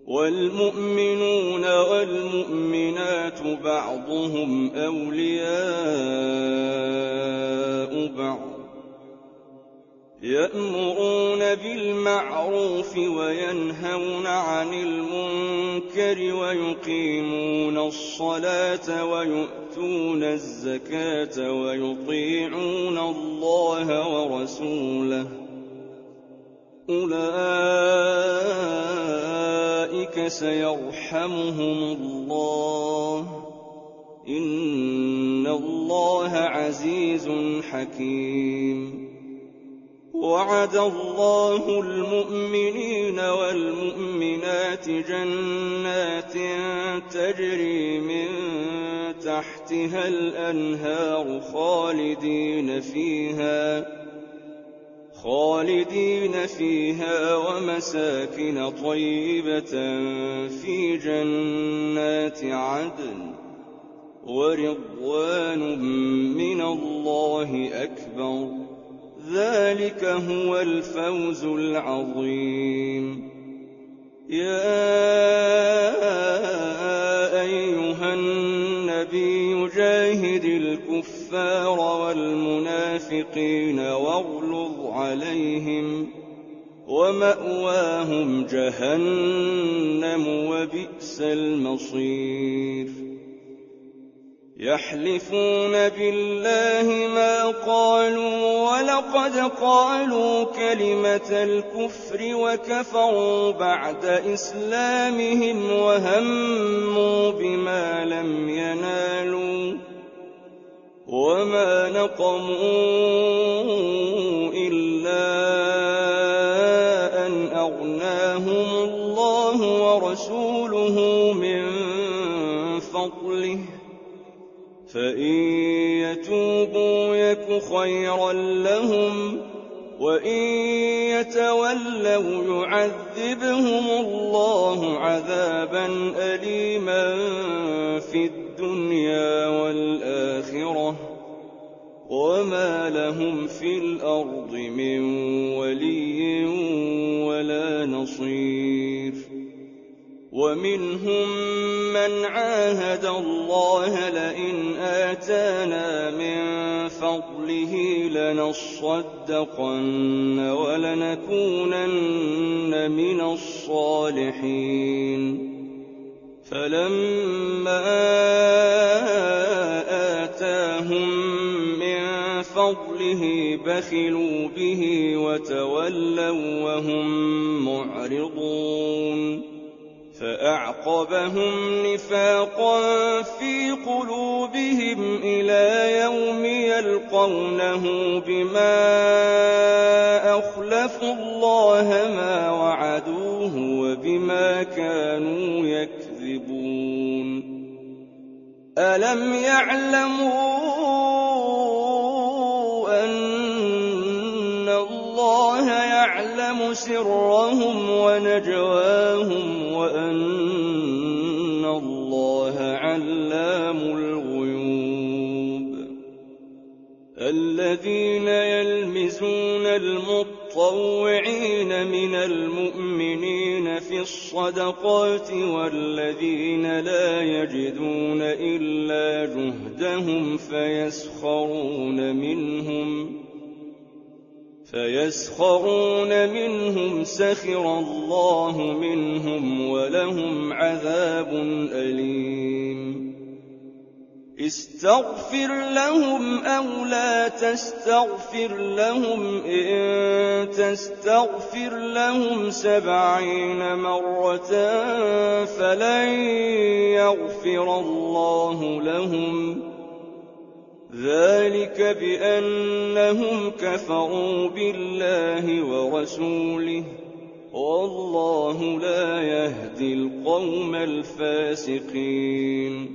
والمؤمنون والمؤمنات بعضهم أولياء بعض يأمرون بالمعروف وينهون عن المنكر ويقيمون الصلاة ويؤتون الزكاة ويطيعون الله ورسوله أولئك سيرحمهم الله إن الله عزيز حكيم وعد الله المؤمنين والمؤمنات جنات تجري من تحتها الأنهار خالدين فيها ومساكن طيبة في جنات عدن ورضوان من الله أكبر ذلك هو الفوز العظيم يا أيها النبي جاهد الكفار والمنافقين واغلظ عليهم ومأواهم جهنم وبئس المصير يحلفون بالله ما قالوا ولقد قالوا كلمة الكفر وكفروا بعد إسلامهم وهموا بما لم ينالوا وما نقموا إلا أن أغناهم الله ورسوله من فضله فإن يتوبوا يك خيرا لهم وإن يتولوا يعذبهم الله عذابا أليما في الدنيا والآخرة وما لهم في الأرض من ولي ولا نصير ومنهم من عاهد الله لئن آتانا من فضله لنصدقن ولنكونن من الصالحين فلما آتاهم من فضله بخلوا به وتولوا وهم معرضون فأعقبهم نفاقا في قلوبهم إلى يوم يلقونه بما أخلفوا الله ما وعدوه وبما كانوا يكذبون ألم يعلموا أن الله يعلم سرهم ونجواهم وأن الله علام الغيوب الذين يلمزون المطوعين من المؤمنين في الصدقات والذين لا يجدون إلا جهدهم فيسخرون منهم سخر الله منهم ولهم عذاب أليم استغفر لهم أو لا تستغفر لهم إن تستغفر لهم 70 مرة فلن يغفر الله لهم ذلك بأنهم كفروا بالله ورسوله والله لا يهدي القوم الفاسقين